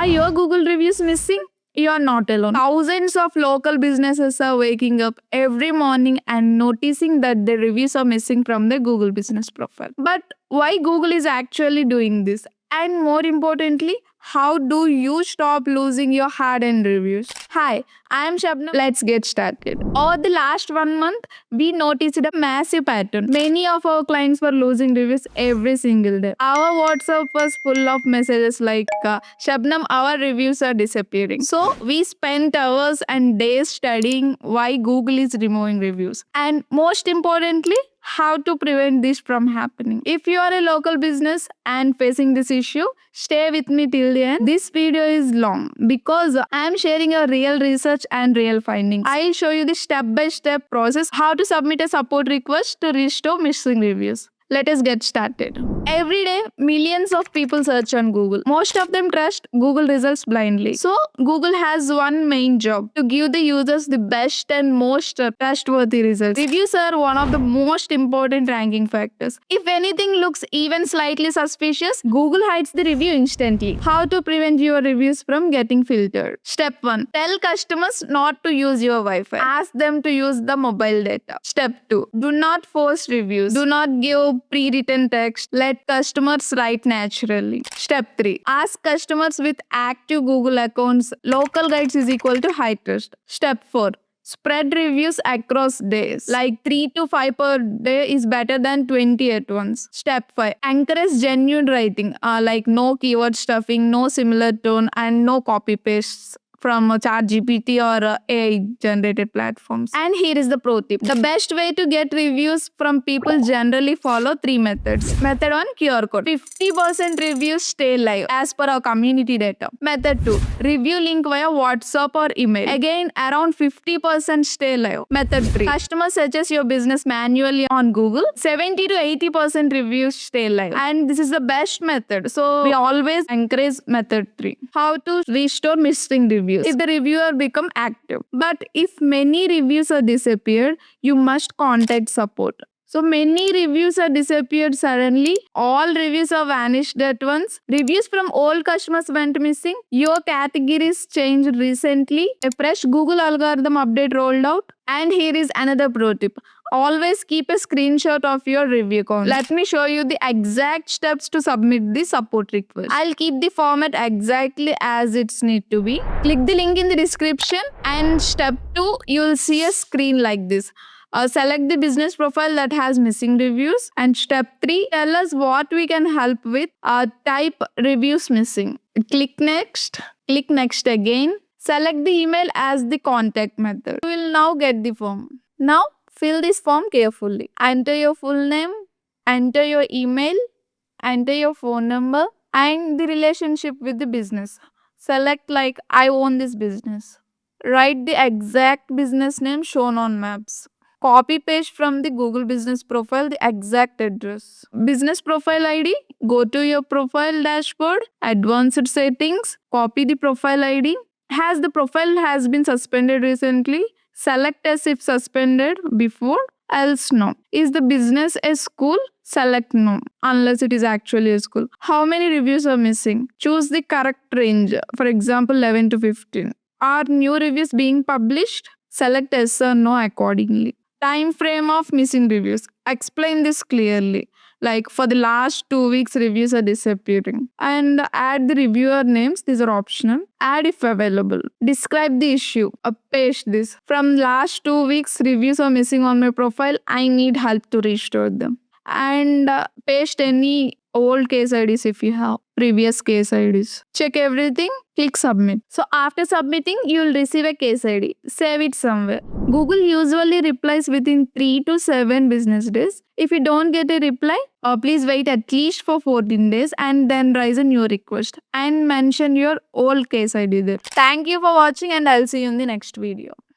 Are your Google reviews missing? You're not alone. Thousands of local businesses are waking up every morning and noticing that their reviews are missing from their Google business profile. But why Google is actually doing this? And more importantly, how do you stop losing your hard-earned reviews? Hi, I am Shabnam. Let's get started. Over the last 1 month, we noticed a massive pattern. Many of our clients were losing reviews every single day. Our WhatsApp was full of messages like, Shabnam, our reviews are disappearing. So we spent hours and days studying why Google is removing reviews. And most importantly, how to prevent this from happening. If you are a local business and facing this issue, stay with me till the end. This video is long because I am sharing a real research and real findings. I'll show you the step-by-step process how to submit a support request to restore missing reviews. Let us get started. Every day, millions of people search on Google. Most of them trust Google results blindly. So, Google has one main job to give the users the best and most trustworthy results. Reviews are one of the most important ranking factors. If anything looks even slightly suspicious, Google hides the review instantly. How to prevent your reviews from getting filtered? Step 1. Tell customers not to use your Wi-Fi. Ask them to use the mobile data. Step 2. Do not force reviews. Do not give pre-written text. Let customers write naturally. Step 3. Ask customers with active Google accounts. Local guides is equal to high trust. Step 4. Spread reviews across days. Like 3 to 5 per day is better than 20 at once. Step 5. Encourage genuine writing. Like no keyword stuffing, no similar tone, and no copy pastes from ChatGPT or AI generated platforms. And here is the pro tip. The best way to get reviews from people generally follow 3 methods. Method 1, QR code. 50% reviews stay live as per our community data. Method 2, review link via WhatsApp or email. Again, around 50% stay live. Method 3, customer searches your business manually on Google. 70 to 80% reviews stay live. And this is the best method. So we always encourage method 3. How to restore missing reviews? If the reviewer become active. But if many reviews are disappeared, you must contact support. So many reviews are disappeared suddenly. All reviews are vanished at once. Reviews from old customers went missing. Your categories changed recently. A fresh Google algorithm update rolled out. And here is another pro tip. Always keep a screenshot of your review count. Let me show you the exact steps to submit the support request. I'll keep the format exactly as it's need to be. Click the link in the description and step 2, you'll see a screen like this. Select the business profile that has missing reviews. And step 3, tell us what we can help with. Type reviews missing. Click next. Click next again. Select the email as the contact method. You will now get the form. Now, fill this form carefully. Enter your full name, enter your email, enter your phone number, and the relationship with the business. Select like I own this business. Write the exact business name shown on maps. Copy paste from the Google business profile the exact address. Business profile ID, go to your profile dashboard, advanced settings, copy the profile ID. Has the profile has been suspended recently? Select as if suspended before, else no. Is the business a school? Select no, unless it is actually a school. How many reviews are missing? Choose the correct range, for example 11 to 15. Are new reviews being published? Select yes or no accordingly. Time frame of missing reviews. Explain this clearly. Like for the last 2 weeks, reviews are disappearing. And add the reviewer names. These are optional. Add if available. Describe the issue. Paste this. From last 2 weeks, reviews are missing on my profile. I need help to restore them. And paste any old case IDs if you have previous case IDs. Check everything, click submit. So after submitting, you will receive a case ID. Save it somewhere. Google usually replies within 3 to 7 business days. If you don't get a reply, please wait at least for 14 days and then raise a new request and mention your old case ID there. Thank you for watching and I'll see you in the next video.